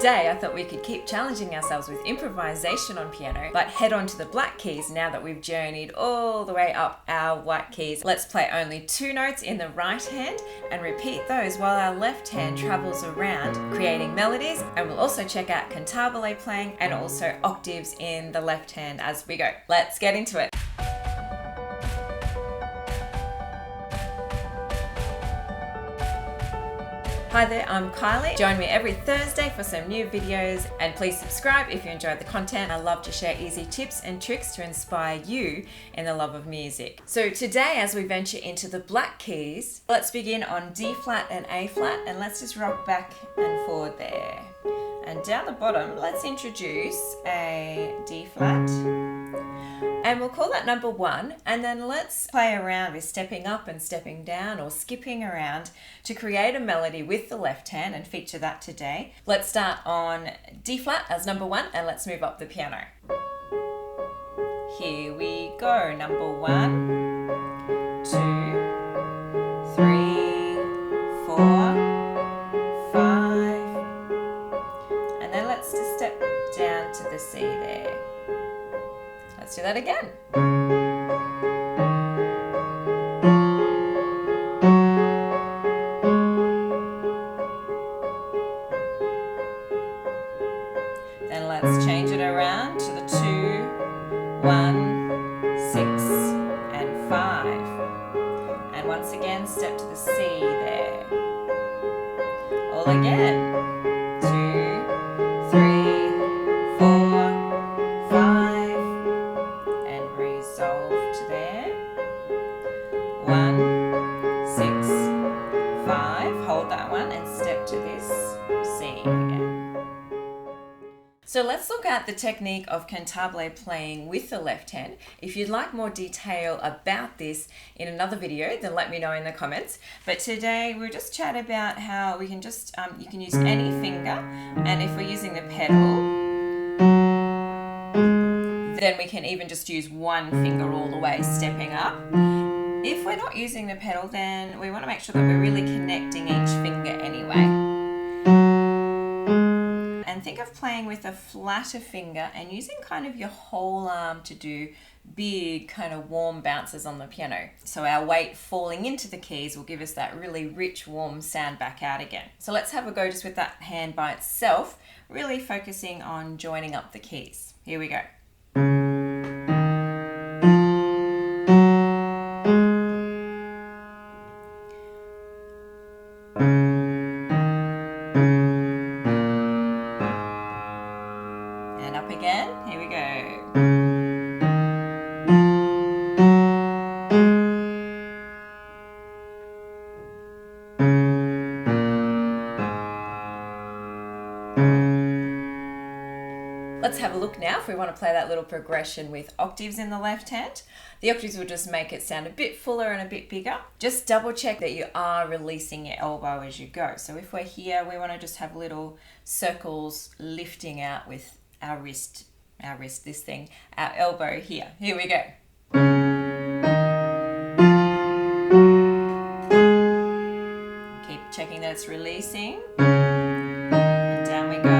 today I thought we could keep challenging ourselves with improvisation on piano, but head on to the black keys now that we've journeyed all the way up our white keys. Let's play only 2 notes in the right hand and repeat those while our left hand travels around, creating melodies. And we'll also check out cantabile playing and also octaves in the left hand as we go. Let's get into it. Hi there, I'm Kylie. Join me every Thursday for some new videos, and please subscribe if you enjoyed the content. I love to share easy tips and tricks to inspire you in the love of music. So today, as we venture into the black keys, let's begin on D flat and A flat, and let's just rock back and forward there. And down the bottom, let's introduce a D flat. And we'll call that number 1, and then let's play around with stepping up and stepping down or skipping around to create a melody with the left hand and feature that today. Let's start on D flat as number 1 and let's move up the piano. Here we go. Number 1, 2, 3, 4, 5. And then let's just step down to the C there. Let's do that again. Then let's change it around to the 2, 1, 6, and 5. And once again, step to the C there. All again. 2, 3, 4, 5. Resolve to there. 1, 6, 5. Hold that one and step to this C again. So let's look at the technique of cantabile playing with the left hand. If you'd like more detail about this in another video, then let me know in the comments. But today we'll just chat about how we can just, you can use any finger, and if we're using the pedal, then we can even just use one finger all the way, stepping up. If we're not using the pedal, then we want to make sure that we're really connecting each finger anyway. And think of playing with a flatter finger and using kind of your whole arm to do big kind of warm bounces on the piano. So our weight falling into the keys will give us that really rich, warm sound back out again. So let's have a go just with that hand by itself, really focusing on joining up the keys. Here we go. And up again. Here we go. Let's have a look now if we want to play that little progression with octaves in the left hand. The octaves will just make it sound a bit fuller and a bit bigger. Just double check that you are releasing your elbow as you go. So if we're here, we want to just have little circles lifting out with our wrist, this thing, our elbow here. Here we go. Keep checking that it's releasing. And down we go.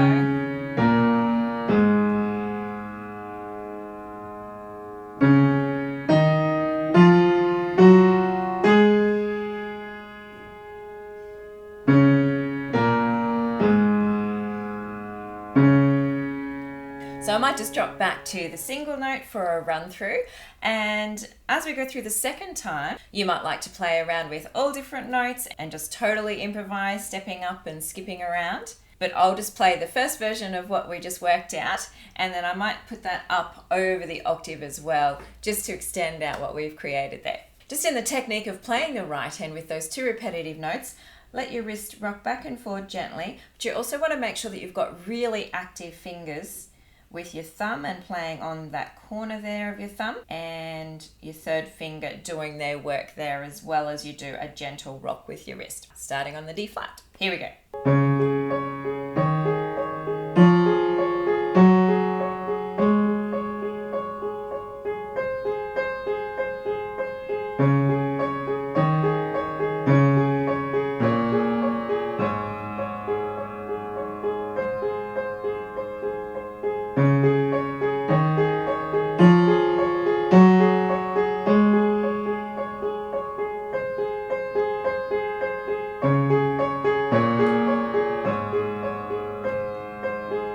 So I might just drop back to the single note for a run through, and as we go through the second time, you might like to play around with all different notes and just totally improvise, stepping up and skipping around. But I'll just play the first version of what we just worked out, and then I might put that up over the octave as well, just to extend out what we've created there. Just in the technique of playing the right hand with those 2 repetitive notes, let your wrist rock back and forward gently, but you also want to make sure that you've got really active fingers with your thumb and playing on that corner there of your thumb, and your third finger doing their work there, as well as you do a gentle rock with your wrist. Starting on the D flat. Here we go.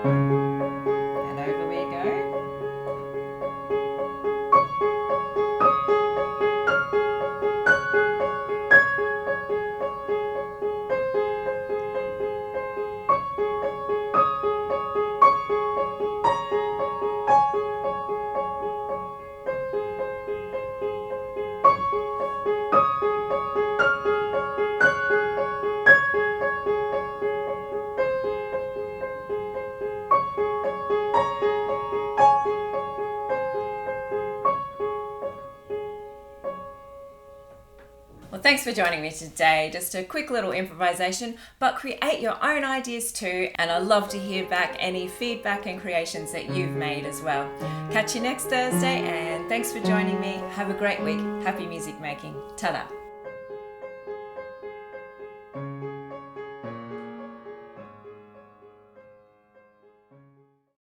And over we go. Well, thanks for joining me today. Just a quick little improvisation, but create your own ideas too. And I love to hear back any feedback and creations that you've made as well. Catch you next Thursday, and thanks for joining me. Have a great week. Happy music making. Ta-da.